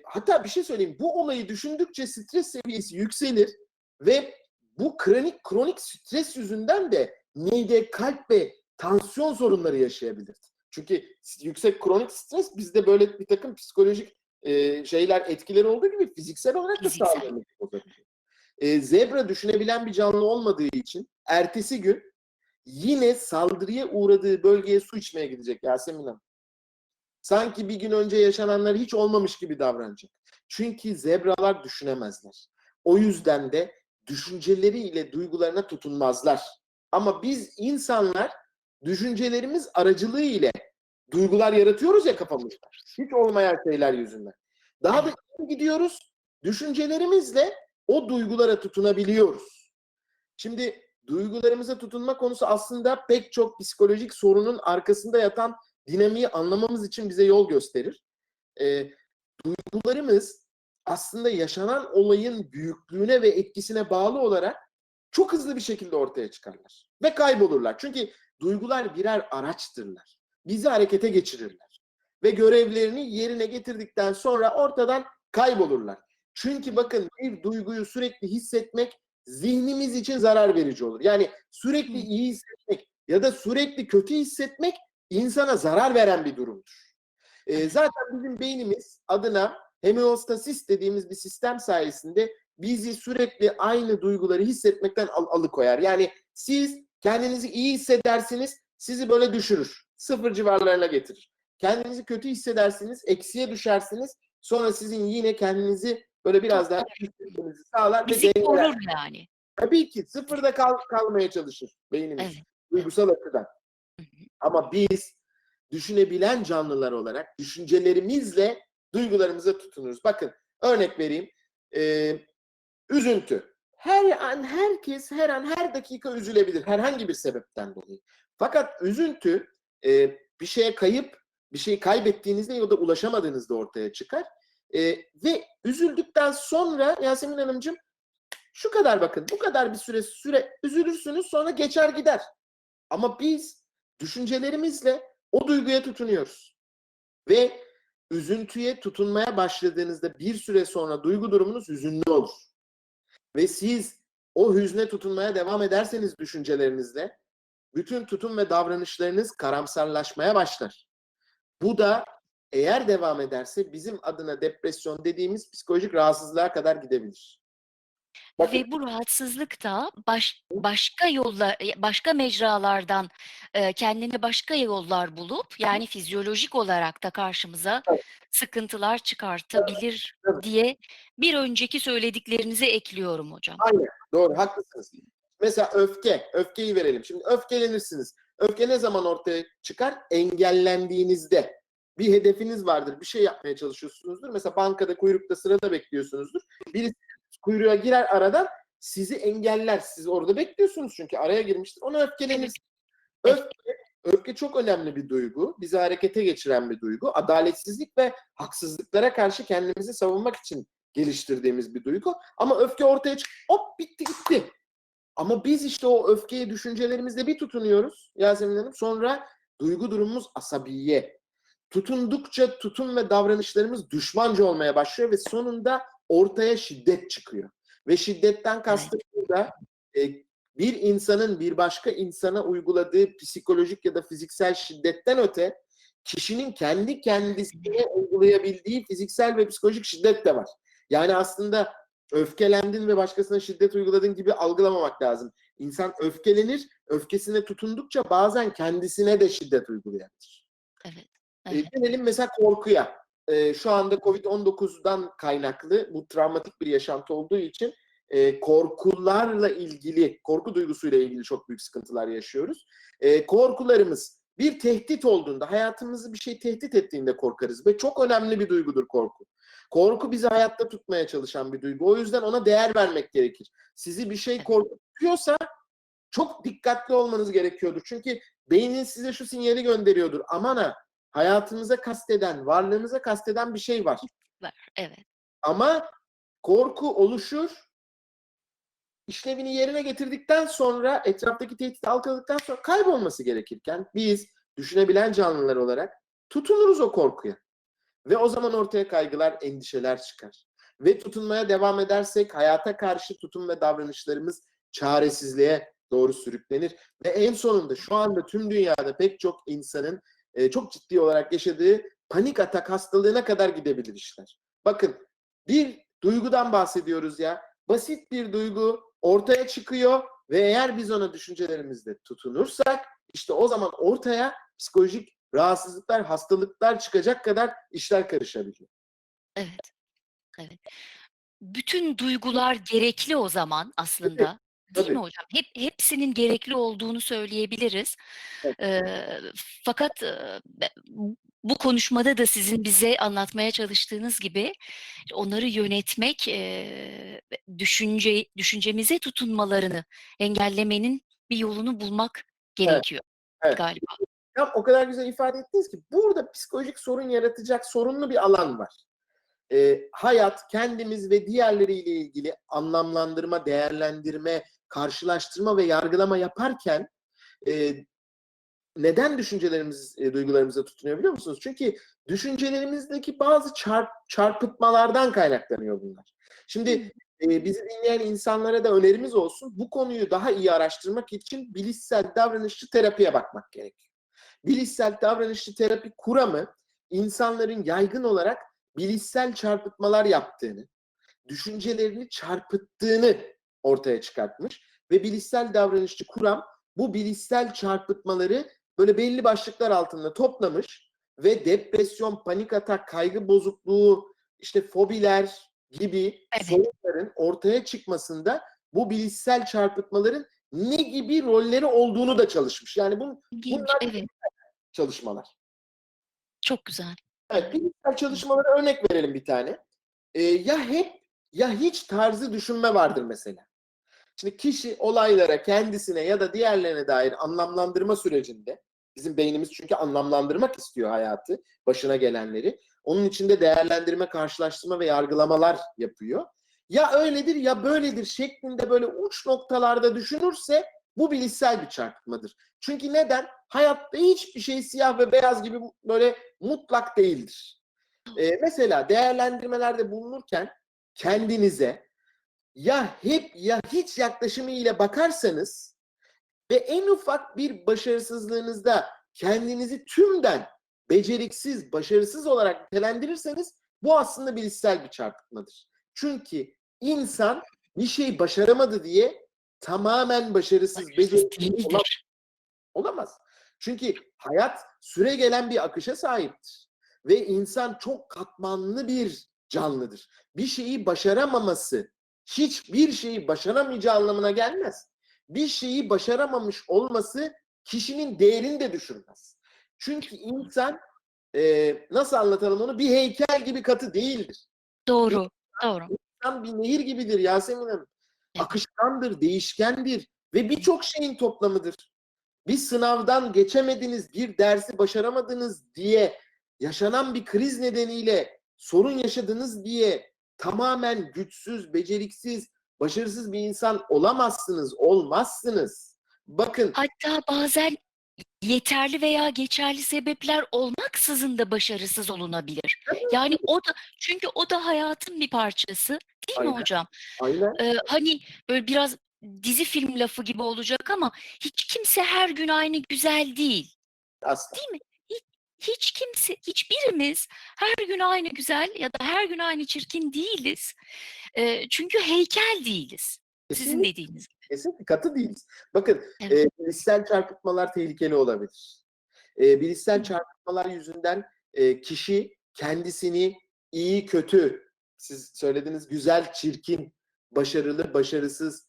hatta bir şey söyleyeyim. Bu olayı düşündükçe stres seviyesi yükselir ve bu kronik stres yüzünden de mide, kalp ve tansiyon sorunları yaşayabilir. Çünkü yüksek kronik stres bizde böyle bir takım psikolojik şeyler, etkileri olduğu gibi fiziksel olarak da Fiziksel. sağlığımızı bozabilir. Zebra düşünebilen bir canlı olmadığı için ertesi gün yine saldırıya uğradığı bölgeye su içmeye gidecek Yasemin Hanım. Sanki bir gün önce yaşananlar hiç olmamış gibi davranacak. Çünkü zebralar düşünemezler. O yüzden de düşünceleriyle duygularına tutunmazlar. Ama biz insanlar düşüncelerimiz aracılığı ile duygular yaratıyoruz ya kafamızda. Hiç olmayan şeyler yüzünden. Daha da iyi gidiyoruz. Düşüncelerimizle o duygulara tutunabiliyoruz. Şimdi duygularımıza tutunma konusu aslında pek çok psikolojik sorunun arkasında yatan dinamiği anlamamız için bize yol gösterir. Duygularımız aslında yaşanan olayın büyüklüğüne ve etkisine bağlı olarak çok hızlı bir şekilde ortaya çıkarlar. Ve kaybolurlar. Çünkü duygular birer araçtırlar. Bizi harekete geçirirler. Ve görevlerini yerine getirdikten sonra ortadan kaybolurlar. Çünkü bakın bir duyguyu sürekli hissetmek zihnimiz için zarar verici olur. Yani sürekli iyi hissetmek ya da sürekli kötü hissetmek insana zarar veren bir durumdur. Zaten bizim beynimiz adına homeostasis dediğimiz bir sistem sayesinde bizi sürekli aynı duyguları hissetmekten alıkoyar. Yani siz kendinizi iyi hissedersiniz, sizi böyle düşürür. Sıfır civarlarına getirir. Kendinizi kötü hissedersiniz, eksiye düşersiniz. Sonra sizin yine kendinizi böyle biraz daha hissetmenizi sağlar ve Bizi dengeler. korur yani. Tabii ki sıfırda kalmaya çalışır beynimiz. Evet. Duygusal açıdan. Ama biz düşünebilen canlılar olarak düşüncelerimizle duygularımıza tutunuruz. Bakın örnek vereyim. Üzüntü. Her an herkes her an her dakika üzülebilir herhangi bir sebepten dolayı. Fakat üzüntü bir şeye bir şeyi kaybettiğinizde ya da ulaşamadığınızda ortaya çıkar. Ve üzüldükten sonra Yasemin Hanımcığım şu kadar bakın bu kadar bir süre üzülürsünüz sonra geçer gider. Ama biz düşüncelerimizle o duyguya tutunuyoruz. Ve üzüntüye tutunmaya başladığınızda bir süre sonra duygu durumunuz hüzünlü olur. Ve siz o hüzne tutunmaya devam ederseniz düşüncelerinizle bütün tutum ve davranışlarınız karamsarlaşmaya başlar. Bu da eğer devam ederse bizim adına depresyon dediğimiz psikolojik rahatsızlığa kadar gidebilir. Bakın, Ve bu rahatsızlık da başka mecralardan kendine başka yollar bulup yani fizyolojik olarak da karşımıza sıkıntılar çıkartabilir diye bir önceki söylediklerinize ekliyorum hocam. aynen doğru haklısınız. Mesela öfkeyi verelim. Şimdi öfkelenirsiniz. Öfke ne zaman ortaya çıkar? Engellendiğinizde. Bir hedefiniz vardır, bir şey yapmaya çalışıyorsunuzdur. Mesela bankada kuyrukta sırada bekliyorsunuzdur. Birisi kuyruğa girer aradan sizi engeller. Siz orada bekliyorsunuz çünkü araya girmiştir. Ona öfkelenirsiniz. Evet. Öfke çok önemli bir duygu. Bizi harekete geçiren bir duygu. Adaletsizlik ve haksızlıklara karşı kendimizi savunmak için geliştirdiğimiz bir duygu. Ama öfke ortaya hop bitti gitti. Ama biz işte o öfkeye düşüncelerimizle bir tutunuyoruz Yasemin Hanım. Sonra duygu durumumuz asabiye. Tutundukça tutum ve davranışlarımız düşmanca olmaya başlıyor ve sonunda ortaya şiddet çıkıyor. Ve şiddetten kastım burada bir insanın bir başka insana uyguladığı psikolojik ya da fiziksel şiddetten öte kişinin kendi kendisine uygulayabildiği fiziksel ve psikolojik şiddet de var. Yani aslında öfkelendin ve başkasına şiddet uyguladığın gibi algılamamak lazım. İnsan öfkelenir, öfkesine tutundukça bazen kendisine de şiddet uygulayabilir. Evet. Evet. Gelelim mesela korkuya. Şu anda Covid-19'dan kaynaklı bu travmatik bir yaşantı olduğu için korkularla ilgili, korku duygusuyla ilgili çok büyük sıkıntılar yaşıyoruz. Korkularımız bir tehdit olduğunda, hayatımızı bir şey tehdit ettiğinde korkarız ve çok önemli bir duygudur korku. Korku bizi hayatta tutmaya çalışan bir duygu. O yüzden ona değer vermek gerekir. Sizi bir şey Evet. korkutuyorsa çok dikkatli olmanız gerekiyordur. Çünkü beynin size şu sinyali gönderiyordur. Aman ha, hayatınıza kasteden, varlığınıza kasteden bir şey var. Var. Evet. Ama korku oluşur, işlevini yerine getirdikten sonra, etraftaki tehdit algıladıktan sonra kaybolması gerekirken biz düşünebilen canlılar olarak tutunuruz o korkuya. Ve o zaman ortaya kaygılar, endişeler çıkar. Ve tutunmaya devam edersek hayata karşı tutum ve davranışlarımız çaresizliğe doğru sürüklenir. Ve en sonunda şu anda tüm dünyada pek çok insanın çok ciddi olarak yaşadığı panik atak hastalığına kadar gidebilir işler. Bakın, bir duygudan bahsediyoruz ya. Basit bir duygu ortaya çıkıyor ve eğer biz ona düşüncelerimizde tutunursak işte o zaman ortaya psikolojik rahatsızlıklar, hastalıklar çıkacak kadar işler karışabiliyor. Evet. Evet. Bütün duygular gerekli o zaman Tabii, aslında, değil mi tabii. hocam? Hepsinin gerekli olduğunu söyleyebiliriz. Evet, Fakat, bu konuşmada da sizin bize anlatmaya çalıştığınız gibi onları yönetmek, düşüncemize tutunmalarını engellemenin bir yolunu bulmak evet, gerekiyor evet. galiba. Ya, o kadar güzel ifade ettiniz ki burada psikolojik sorun yaratacak sorunlu bir alan var. Hayat, kendimiz ve diğerleriyle ilgili anlamlandırma, değerlendirme, karşılaştırma ve yargılama yaparken e, neden düşüncelerimiz, duygularımıza tutunuyor biliyor musunuz? Çünkü düşüncelerimizdeki bazı çarpıtmalardan kaynaklanıyor bunlar. Şimdi Hımm. bizi dinleyen insanlara da önerimiz olsun. Bu konuyu daha iyi araştırmak için bilişsel davranışçı terapiye bakmak gerekiyor. Bilişsel davranışçı terapi kuramı insanların yaygın olarak bilişsel çarpıtmalar yaptığını, düşüncelerini çarpıttığını ortaya çıkartmış ve bilişsel davranışçı kuram bu bilişsel çarpıtmaları böyle belli başlıklar altında toplamış ve depresyon, panik atak, kaygı bozukluğu, işte fobiler gibi Evet, sorunların ortaya çıkmasında bu bilişsel çarpıtmaların ne gibi rolleri olduğunu da çalışmış. Yani ilginç. bunlar Evet, çalışmalar. çok güzel. Evet, Evet. bilişsel çalışmalara örnek verelim bir tane. Ya hep ya hiç tarzı düşünme vardır mesela. Şimdi kişi olaylara, kendisine ya da diğerlerine dair anlamlandırma sürecinde, bizim beynimiz çünkü anlamlandırmak istiyor hayatı, başına gelenleri. Onun içinde değerlendirme, karşılaştırma ve yargılamalar yapıyor. Ya öyledir ya böyledir şeklinde böyle uç noktalarda düşünürse bu bilişsel bir çarpıtmadır. Çünkü neden? Hayatta hiçbir şey siyah ve beyaz gibi böyle mutlak değildir. Mesela değerlendirmelerde bulunurken kendinize ya hep ya hiç yaklaşımı ile bakarsanız ve en ufak bir başarısızlığınızda kendinizi tümden beceriksiz, başarısız olarak nitelendirirseniz bu aslında bilişsel bir çarpıtmadır. Çünkü insan bir şey başaramadı diye tamamen başarısız, Başarısız beceriksiz değildir. olamaz. Çünkü hayat süregelen bir akışa sahiptir. Ve insan çok katmanlı bir canlıdır. Bir şeyi başaramaması, hiçbir şeyi başaramayacağı anlamına gelmez. Bir şeyi başaramamış olması kişinin değerini de düşürmez. Çünkü insan nasıl anlatalım onu? Bir heykel gibi katı değildir. Doğru, doğru. İnsan bir nehir gibidir Yasemin Hanım. Evet, Akışkandır, değişkendir ve evet. birçok şeyin toplamıdır. Bir sınavdan geçemediniz, bir dersi başaramadınız diye yaşanan bir kriz nedeniyle sorun yaşadınız diye tamamen güçsüz, beceriksiz, başarısız bir insan olamazsınız, olmazsınız. Bakın, Hatta bazen yeterli veya geçerli sebepler olmaksızın da başarısız olunabilir. Yani çünkü o da hayatın bir parçası, değil mi aynen, hocam? aynen, Hani böyle biraz dizi film lafı gibi olacak ama hiç kimse her gün aynı güzel değil, asla. değil mi? Hiç, hiç kimse, hiçbirimiz her gün aynı güzel ya da her gün aynı çirkin değiliz. Çünkü heykel değiliz. Sizin Kesinlikle, dediğiniz gibi. kesinlikle katı değiliz. Bakın, Evet. bilişsel çarpıtmalar tehlikeli olabilir. Bilişsel Hı. çarpıtmalar yüzünden kişi kendisini iyi, kötü, siz söylediniz güzel, çirkin, başarılı, başarısız,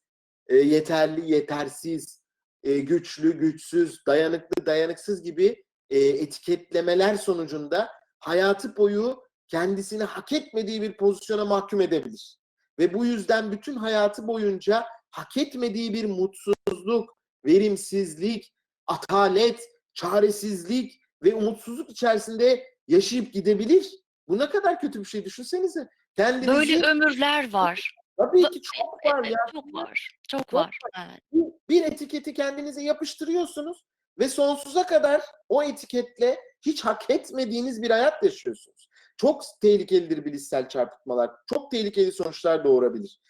yeterli, yetersiz, güçlü, güçsüz, dayanıklı, dayanıksız gibi etiketlemeler sonucunda hayatı boyu kendisini hak etmediği bir pozisyona mahkum edebilir. Ve bu yüzden bütün hayatı boyunca hak etmediği bir mutsuzluk, verimsizlik, atalet, çaresizlik ve umutsuzluk içerisinde yaşayıp gidebilir. Bu ne kadar kötü bir şey, düşünsenize. Böyle Kendinizi ömürler var. tabii Va ki çok var ya. Çok var, çok Çok var. Evet. bir etiketi kendinize yapıştırıyorsunuz ve sonsuza kadar o etiketle hiç hak etmediğiniz bir hayat yaşıyorsunuz. Çok tehlikelidir bilişsel çarpıtmalar. Çok tehlikeli sonuçlar doğurabilir.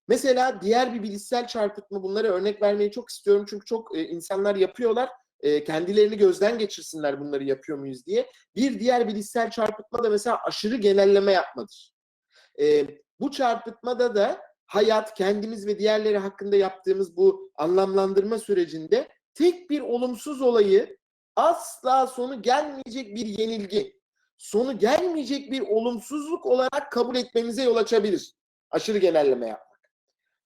Mesela diğer bir bilişsel çarpıtma, bunlara örnek vermeyi çok istiyorum. Çünkü çok insanlar yapıyorlar. Kendilerini gözden geçirsinler bunları yapıyor muyuz diye. Bir diğer bilişsel çarpıtma da mesela aşırı genelleme yapmadır. Bu çarpıtmada da hayat, kendimiz ve diğerleri hakkında yaptığımız bu anlamlandırma sürecinde tek bir olumsuz olayı asla sonu gelmeyecek bir yenilgi, sonu gelmeyecek bir olumsuzluk olarak kabul etmemize yol açabilir. Aşırı genelleme yapmak.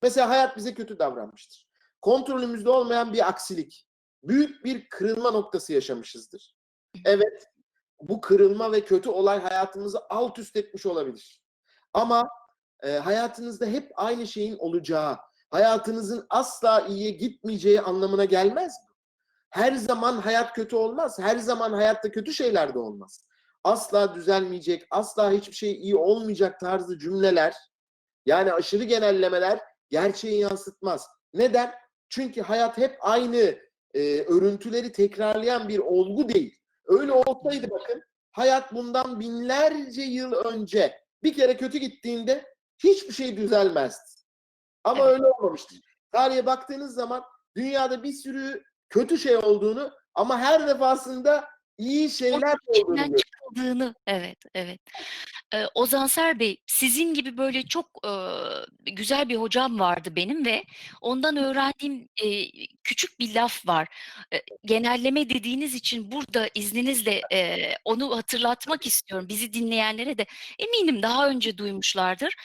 Mesela hayat bize kötü davranmıştır. Kontrolümüzde olmayan bir aksilik, büyük bir kırılma noktası yaşamışızdır. Evet, bu kırılma ve kötü olay hayatımızı alt üst etmiş olabilir. Ama hayatınızda hep aynı şeyin olacağı, hayatınızın asla iyiye gitmeyeceği anlamına gelmez mi? Her zaman hayat kötü olmaz. Her zaman hayatta kötü şeyler de olmaz. Asla düzelmeyecek, asla hiçbir şey iyi olmayacak tarzı cümleler, yani aşırı genellemeler gerçeği yansıtmaz. Neden? Çünkü hayat hep aynı örüntüleri tekrarlayan bir olgu değil. Öyle olsaydı bakın, hayat bundan binlerce yıl önce bir kere kötü gittiğinde hiçbir şey düzelmezdi. Ama Evet. öyle olmamıştır. Tarihe baktığınız zaman dünyada bir sürü kötü şey olduğunu ama her defasında iyi şeyler Ortanın olduğunu içinden görüyoruz. çıkıldığını. Evet, evet. Ozanser Bey, sizin gibi böyle çok güzel bir hocam vardı benim ve ondan öğrendiğim küçük bir laf var. Genelleme dediğiniz için burada izninizle onu hatırlatmak istiyorum. Bizi dinleyenlere de eminim daha önce duymuşlardır.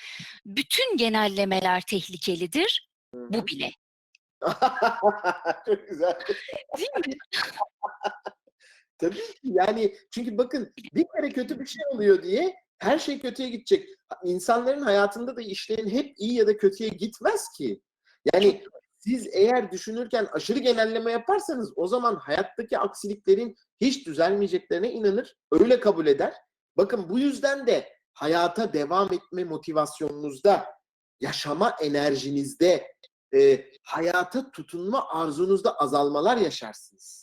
Bütün genellemeler tehlikelidir, Hı bu hı. bile. Çok güzel. Değil mi? Tabii ki, yani çünkü bakın, bir kere kötü bir şey oluyor diye her şey kötüye gidecek. İnsanların hayatında da işlerin hep iyi ya da kötüye gitmez ki. Çok Yani siz eğer düşünürken aşırı genelleme yaparsanız o zaman hayattaki aksiliklerin hiç düzelmeyeceklerine inanır, öyle kabul eder. Bakın, bu yüzden de hayata devam etme motivasyonunuzda, yaşama enerjinizde, hayata tutunma arzunuzda azalmalar yaşarsınız.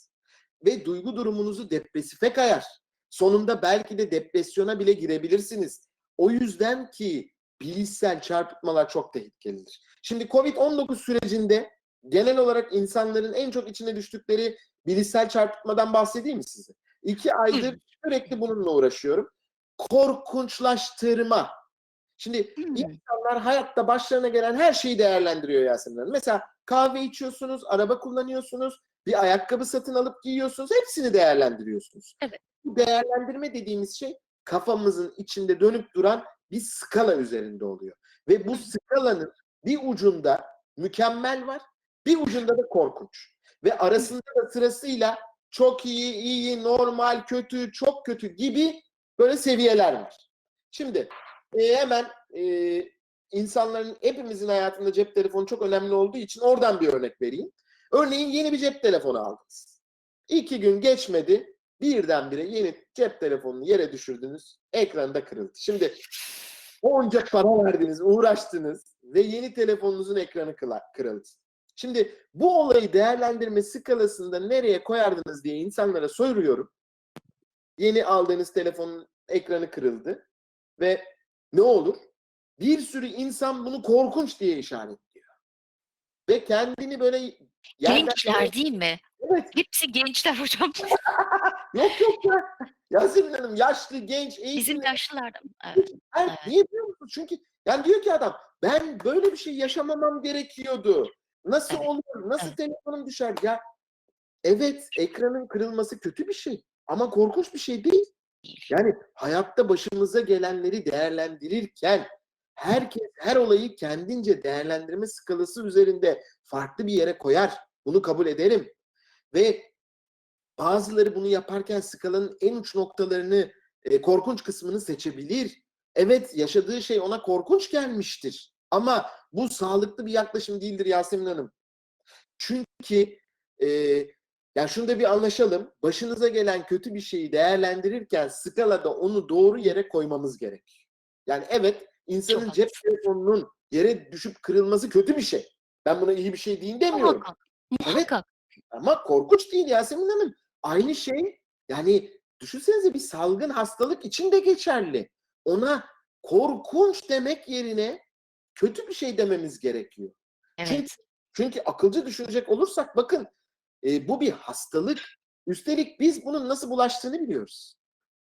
Ve duygu durumunuzu depresife kayar. Sonunda belki de depresyona bile girebilirsiniz. O yüzden ki bilişsel çarpıtmalar çok tehlikelidir. Şimdi Covid-19 sürecinde genel olarak insanların en çok içine düştükleri bilişsel çarpıtmadan bahsedeyim mi size? 2 aydır sürekli bununla uğraşıyorum. Korkunçlaştırma. Şimdi insanlar hayatta başlarına gelen her şeyi değerlendiriyor Yasemin Hanım. Mesela kahve içiyorsunuz, araba kullanıyorsunuz, bir ayakkabı satın alıp giyiyorsunuz, hepsini değerlendiriyorsunuz. Evet. Bu değerlendirme dediğimiz şey kafamızın içinde dönüp duran bir skala üzerinde oluyor. Ve bu skalanın bir ucunda mükemmel var, bir ucunda da korkunç. Ve arasında da sırasıyla çok iyi, iyi, normal, kötü, çok kötü gibi böyle seviyeler var. Şimdi hemen insanların, hepimizin hayatında cep telefonu çok önemli olduğu için oradan bir örnek vereyim. Örneğin yeni bir cep telefonu aldınız. 2 gün geçmedi, birdenbire yeni cep telefonunu yere düşürdünüz, ekranı da kırıldı. Şimdi onca para verdiniz, uğraştınız ve yeni telefonunuzun ekranı kırıldı. Şimdi bu olayı değerlendirme skalasında nereye koyardınız diye insanlara soruyorum. Yeni aldığınız telefonun ekranı kırıldı ve ne olur? Bir sürü insan bunu korkunç diye işaretliyor. Ve kendini böyle yerden... Gençler değil mi? Evet. Hepsi gençler hocam. Yok yok ya. Yasemin Hanım, yaşlı, genç, Bizim eğitimli. yaşlılar da. Evet. Evet. Niye biliyor musunuz? Çünkü yani diyor ki adam, ben böyle bir şey yaşamamam gerekiyordu. Nasıl Evet. olur? Nasıl Evet. telefonum düşer? Ya evet, ekranın kırılması kötü bir şey ama korkunç bir şey değil. Yani hayatta başımıza gelenleri değerlendirirken herkes her olayı kendince değerlendirme skalası üzerinde farklı bir yere koyar. Bunu kabul ederim. Ve bazıları bunu yaparken skalanın en uç noktalarını, korkunç kısmını seçebilir. Evet, yaşadığı şey ona korkunç gelmiştir. Ama bu sağlıklı bir yaklaşım değildir Yasemin Hanım. Çünkü e, yani şunu da bir anlaşalım. Başınıza gelen kötü bir şeyi değerlendirirken skalada onu doğru yere koymamız gerek. Yani evet, Çok insanın cep haklısın. telefonunun yere düşüp kırılması kötü bir şey. Ben buna iyi bir şey değil demiyorum. Muhakkak. Evet, Muhakkak. ama korkunç değil Yasemin Hanım. Aynı şey, yani düşünsenize, bir salgın hastalık için de geçerli. Ona korkunç demek yerine kötü bir şey dememiz gerekiyor. Çünkü Evet. çünkü akılcı düşünecek olursak bakın, bu bir hastalık. Üstelik biz bunun nasıl bulaştığını biliyoruz.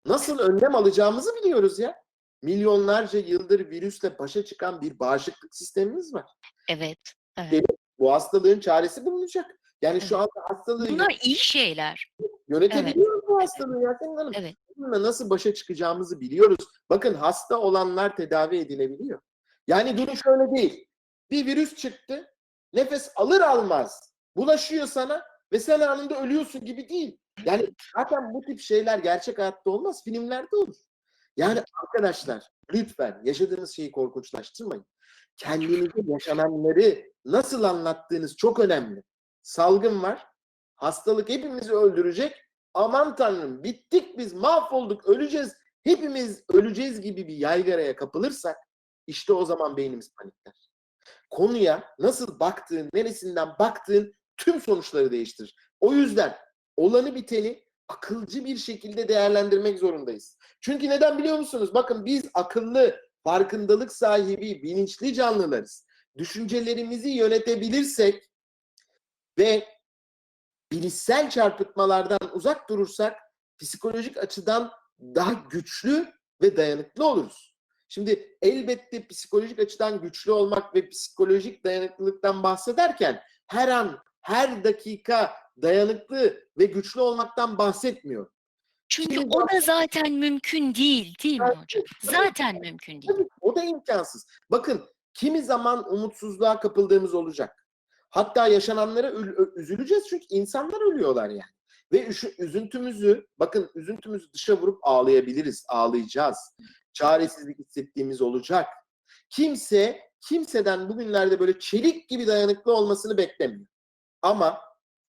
Nasıl önlem alacağımızı biliyoruz ya. Milyonlarca yıldır virüsle başa çıkan bir bağışıklık sistemimiz var. Evet. Evet. Gelip bu hastalığın çaresi bulunacak. Yani şu Evet. anda hastalığı Bunlar iyi şeyler. Evet. yönetebiliyoruz bu Evet. hastalığı Yasemin Hanım. Evet. Bununla nasıl başa çıkacağımızı biliyoruz. Bakın, hasta olanlar tedavi edilebiliyor. Yani durum şöyle değil. Bir virüs çıktı, nefes alır almaz bulaşıyor sana ve sen anında ölüyorsun gibi değil. Yani zaten bu tip şeyler gerçek hayatta olmaz, filmlerde olur. Yani Evet. arkadaşlar, lütfen yaşadığınız şeyi korkunçlaştırmayın. Kendinize yaşananları nasıl anlattığınız çok önemli. Salgın var, hastalık hepimizi öldürecek. Aman Tanrım, bittik biz, mahvolduk, öleceğiz, hepimiz öleceğiz gibi bir yaygaraya kapılırsak işte o zaman beynimiz panikler. Konuya nasıl baktığın, neresinden baktığın tüm sonuçları değiştirir. O yüzden olanı biteni akılcı bir şekilde değerlendirmek zorundayız. Çünkü neden biliyor musunuz? Bakın, biz akıllı, farkındalık sahibi, bilinçli canlılarız. Düşüncelerimizi yönetebilirsek ve bilişsel çarpıtmalardan uzak durursak psikolojik açıdan daha güçlü ve dayanıklı oluruz. Şimdi elbette psikolojik açıdan güçlü olmak ve psikolojik dayanıklılıktan bahsederken her an, her dakika dayanıklı ve güçlü olmaktan bahsetmiyorum. Çünkü Kimi o zaman da zaten mümkün değil, değil mi hocam? Zaten mümkün değil. tabii, o da imkansız. Bakın, kimi zaman umutsuzluğa kapıldığımız olacak. Hatta yaşananlara üzüleceğiz çünkü insanlar ölüyorlar yani. Ve şu üzüntümüzü, bakın, üzüntümüzü dışa vurup ağlayabiliriz, ağlayacağız. Çaresizlik hissettiğimiz olacak. Kimseden bugünlerde böyle çelik gibi dayanıklı olmasını beklemiyor. Ama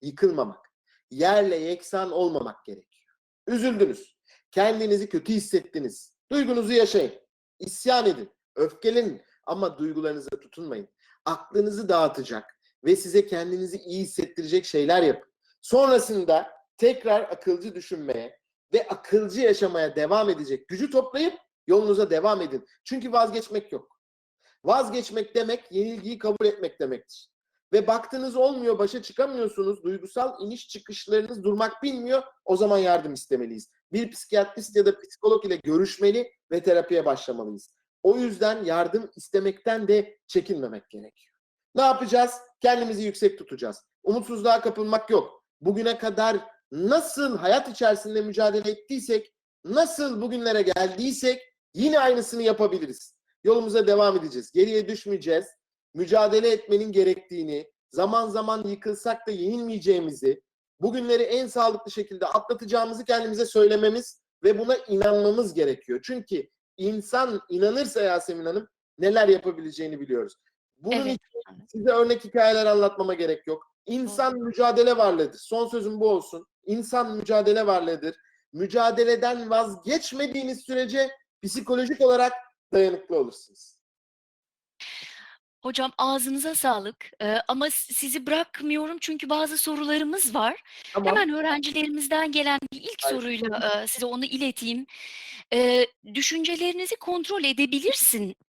yıkılmamak, yerle yeksan olmamak gerekiyor. Üzüldünüz, kendinizi kötü hissettiniz. Duygunuzu yaşayın, isyan edin, öfkelenin ama duygularınıza tutunmayın. Aklınızı dağıtacak ve size kendinizi iyi hissettirecek şeyler yapın. Sonrasında tekrar akılcı düşünmeye ve akılcı yaşamaya devam edecek gücü toplayıp yolunuza devam edin. Çünkü vazgeçmek yok. Vazgeçmek demek yenilgiyi kabul etmek demektir. Ve baktınız olmuyor, başa çıkamıyorsunuz, duygusal iniş çıkışlarınız durmak bilmiyor, o zaman yardım istemeliyiz. Bir psikiyatrist ya da psikolog ile görüşmeli ve terapiye başlamalıyız. O yüzden yardım istemekten de çekinmemek gerekiyor. Ne yapacağız? Kendimizi yüksek tutacağız. Umutsuzluğa kapılmak yok. Bugüne kadar nasıl hayat içerisinde mücadele ettiysek, nasıl bugünlere geldiysek yine aynısını yapabiliriz. Yolumuza devam edeceğiz. Geriye düşmeyeceğiz. Mücadele etmenin gerektiğini, zaman zaman yıkılsak da yenilmeyeceğimizi, bugünleri en sağlıklı şekilde atlatacağımızı kendimize söylememiz ve buna inanmamız gerekiyor. Çünkü insan inanırsa Yasemin Hanım neler yapabileceğini biliyoruz. Bunun Evet. için size örnek hikayeler anlatmama gerek yok. İnsan mücadele varlığıdır. Son sözüm bu olsun. İnsan mücadele varlığıdır. Mücadeleden vazgeçmediğiniz sürece psikolojik olarak dayanıklı olursunuz. Hocam ağzınıza sağlık. Ama sizi bırakmıyorum çünkü bazı sorularımız var. Tamam. Hemen öğrencilerimizden gelen bir ilk Hayır. soruyla size onu ileteyim. Düşüncelerinizi kontrol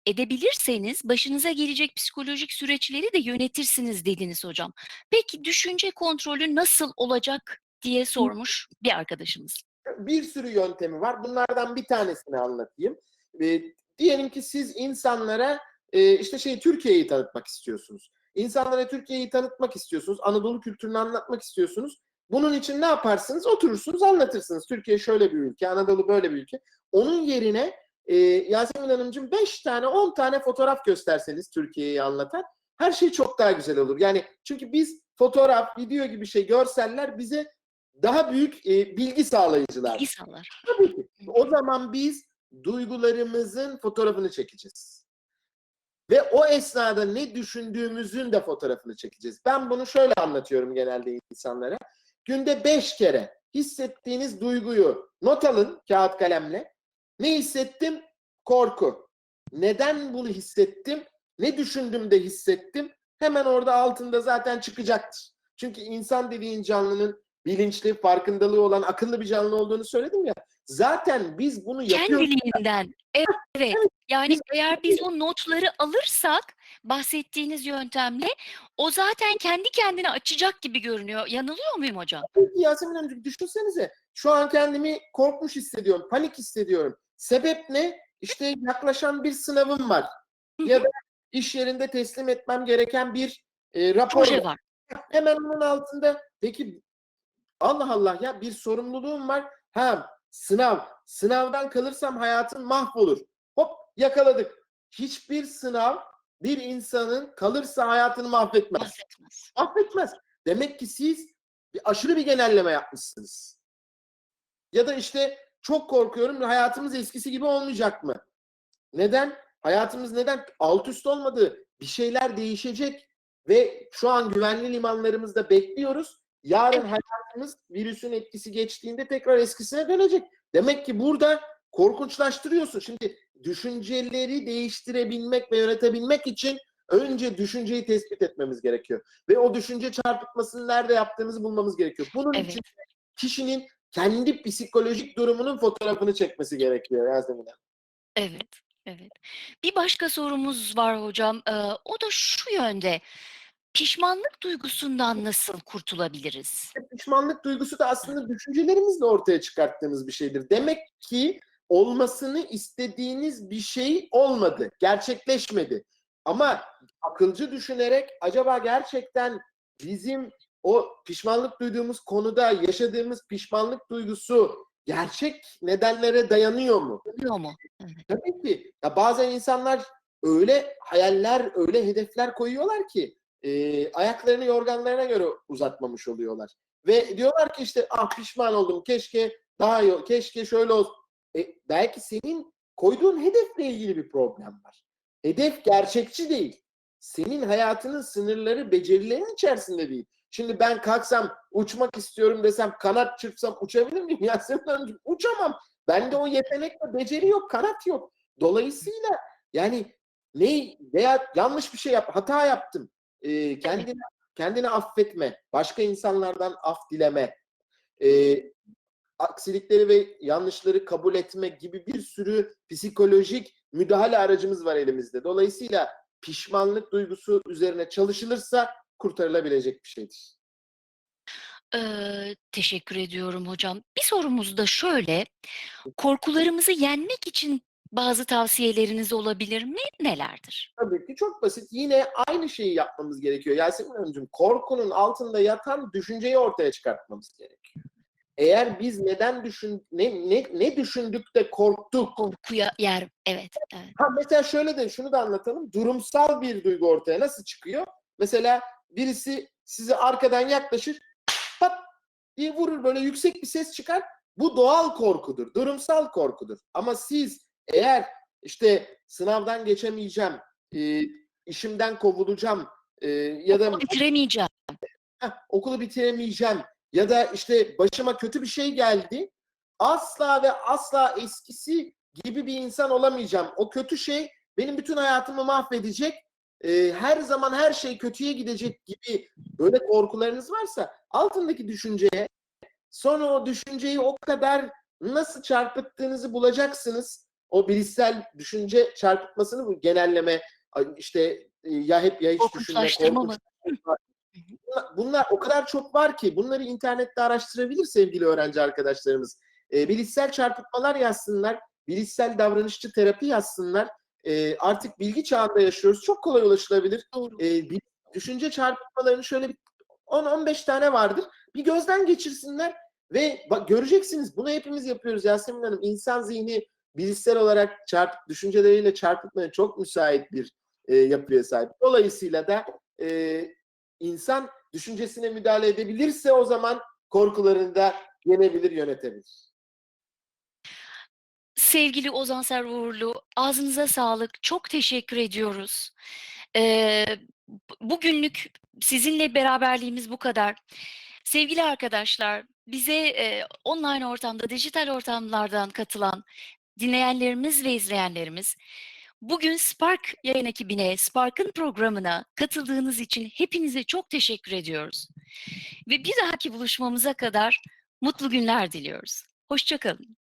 edebilirseniz başınıza gelecek psikolojik süreçleri de yönetirsiniz dediniz hocam. Peki düşünce kontrolü nasıl olacak diye sormuş bir arkadaşımız. Bir sürü yöntemi var. Bunlardan bir tanesini anlatayım. Diyelim ki siz insanlara Türkiye'yi tanıtmak istiyorsunuz. İnsanlara Türkiye'yi tanıtmak istiyorsunuz. Anadolu kültürünü anlatmak istiyorsunuz. Bunun için ne yaparsınız? Oturursunuz, anlatırsınız. Türkiye şöyle bir ülke, Anadolu böyle bir ülke. Onun yerine Yasemin Hanımcığım 5 tane, 10 tane fotoğraf gösterseniz Türkiye'yi anlatan her şey çok daha güzel olur. Yani çünkü biz fotoğraf, video gibi şey, görseller bize daha büyük bilgi sağlayıcılar. Bilgi sağlar. Tabii ki. O zaman biz duygularımızın fotoğrafını çekeceğiz. Ve o esnada ne düşündüğümüzün de fotoğrafını çekeceğiz. Ben bunu şöyle anlatıyorum genelde insanlara. Günde 5 kere hissettiğiniz duyguyu not alın kağıt kalemle. Ne hissettim? Korku. Neden bunu hissettim? Ne düşündüm de hissettim? Hemen orada altında zaten çıkacaktır. Çünkü insan dediğin canlının bilinçli, farkındalığı olan akıllı bir canlı olduğunu söyledim ya. Zaten biz bunu yapıyoruz. Kendiliğinden. Evet. Yani eğer biz o notları alırsak bahsettiğiniz yöntemle o zaten kendi kendine açacak gibi görünüyor. Yanılıyor muyum hocam? Peki Yasemin Hanımcığım, düşünsenize. Şu an kendimi korkmuş hissediyorum, panik hissediyorum. Sebep ne? İşte yaklaşan bir sınavım var. Ya da iş yerinde teslim etmem gereken bir rapor Proje var. var. Hemen onun altında peki Allah Allah ya bir sorumluluğum var. Ha, sınav. Sınavdan kalırsam hayatım mahvolur. Hop, yakaladık. Hiçbir sınav bir insanın kalırsa hayatını mahvetmez. Bahsetmez. Affetmez. Demek ki siz aşırı bir genelleme yapmışsınız. Ya da işte çok korkuyorum, hayatımız eskisi gibi olmayacak mı? Neden? Hayatımız neden? Alt üst olmadı. Bir şeyler değişecek ve şu an güvenli limanlarımızda bekliyoruz. Yarın hayatımız virüsün etkisi geçtiğinde tekrar eskisine dönecek. Demek ki burada korkunçlaştırıyorsun. Şimdi düşünceleri değiştirebilmek ve yönetebilmek için önce düşünceyi tespit etmemiz gerekiyor. Ve o düşünce çarpıtmasını nerede yaptığımızı bulmamız gerekiyor. Bunun için kişinin kendi psikolojik durumunun fotoğrafını çekmesi gerekiyor Yasemin Hanım. Evet, evet. Bir başka sorumuz var hocam. O da şu yönde. Pişmanlık duygusundan nasıl kurtulabiliriz? Pişmanlık duygusu da aslında düşüncelerimizle ortaya çıkarttığımız bir şeydir. Demek ki olmasını istediğiniz bir şey olmadı, gerçekleşmedi. Ama akılcı düşünerek acaba gerçekten bizim o pişmanlık duyduğumuz konuda yaşadığımız pişmanlık duygusu gerçek nedenlere dayanıyor mu? Oluyor mu? Evet. Tabii ki. Ya bazen insanlar öyle hayaller, öyle hedefler koyuyorlar ki ayaklarını yorganlarına göre uzatmamış oluyorlar. Ve diyorlar ki işte pişman oldum, keşke daha iyi, keşke şöyle olsun. Belki senin koyduğun hedefle ilgili bir problem var. Hedef gerçekçi değil. Senin hayatının sınırları, becerilerin içerisinde değil. Şimdi ben kalksam uçmak istiyorum desem, kanat çırpsam uçabilir miyim? Yasemin Hanımcığım, uçamam. Bende o yetenek ve beceri yok, kanat yok. Dolayısıyla yani ne veya yanlış bir şey hata yaptım. Kendini affetme, başka insanlardan af dileme, aksilikleri ve yanlışları kabul etme gibi bir sürü psikolojik müdahale aracımız var elimizde. Dolayısıyla pişmanlık duygusu üzerine çalışılırsa kurtarılabilecek bir şeydir. Teşekkür ediyorum hocam. Bir sorumuz da şöyle. Korkularımızı yenmek için bazı tavsiyeleriniz olabilir mi? Nelerdir? Tabii ki çok basit. Yine aynı şeyi yapmamız gerekiyor. Yasemin Hanımcığım, korkunun altında yatan düşünceyi ortaya çıkartmamız gerekiyor. Eğer biz ne düşündük de korktuk. Korkuya yer. Evet, evet. Mesela şöyle de şunu da anlatalım. Durumsal bir duygu ortaya nasıl çıkıyor? Mesela birisi size arkadan yaklaşır, pat diye vurur, böyle yüksek bir ses çıkar. Bu doğal korkudur, durumsal korkudur. Ama siz eğer işte sınavdan geçemeyeceğim, işimden kovulacağım ya da Bitiremeyeceğim. okulu bitiremeyeceğim ya da işte başıma kötü bir şey geldi, asla ve asla eskisi gibi bir insan olamayacağım. O kötü şey benim bütün hayatımı mahvedecek. Her zaman her şey kötüye gidecek gibi böyle korkularınız varsa altındaki düşünceye, sonra o düşünceyi o kadar nasıl çarpıttığınızı bulacaksınız. O bilişsel düşünce çarpıtmasını, bu genelleme, işte ya hep ya hiç düşünme, Korkunçlaştırma mı? bunlar o kadar çok var ki bunları internette araştırabilir sevgili öğrenci arkadaşlarımız. Bilişsel çarpıtmalar yazsınlar, bilişsel davranışçı terapi yazsınlar. Artık bilgi çağında yaşıyoruz. Çok kolay ulaşılabilir. Doğru. Düşünce çarpıtmalarının şöyle bir 10-15 tane vardır. Bir gözden geçirsinler ve göreceksiniz. Bunu hepimiz yapıyoruz Yasemin Hanım. İnsan zihni bilişsel olarak düşünceleriyle çarpıtmaya çok müsait bir yapıya sahip. Dolayısıyla da insan düşüncesine müdahale edebilirse o zaman korkularını da yenebilir, yönetebilir. Sevgili Ozan Servi Uğurlu, ağzınıza sağlık. Çok teşekkür ediyoruz. Eee, Bugünlük sizinle beraberliğimiz bu kadar. Sevgili arkadaşlar, bize online ortamda, dijital ortamlardan katılan dinleyenlerimiz ve izleyenlerimiz, bugün Spark yayın ekibine, Spark'ın programına katıldığınız için hepinize çok teşekkür ediyoruz. Ve bir dahaki buluşmamıza kadar mutlu günler diliyoruz. Hoşça kalın.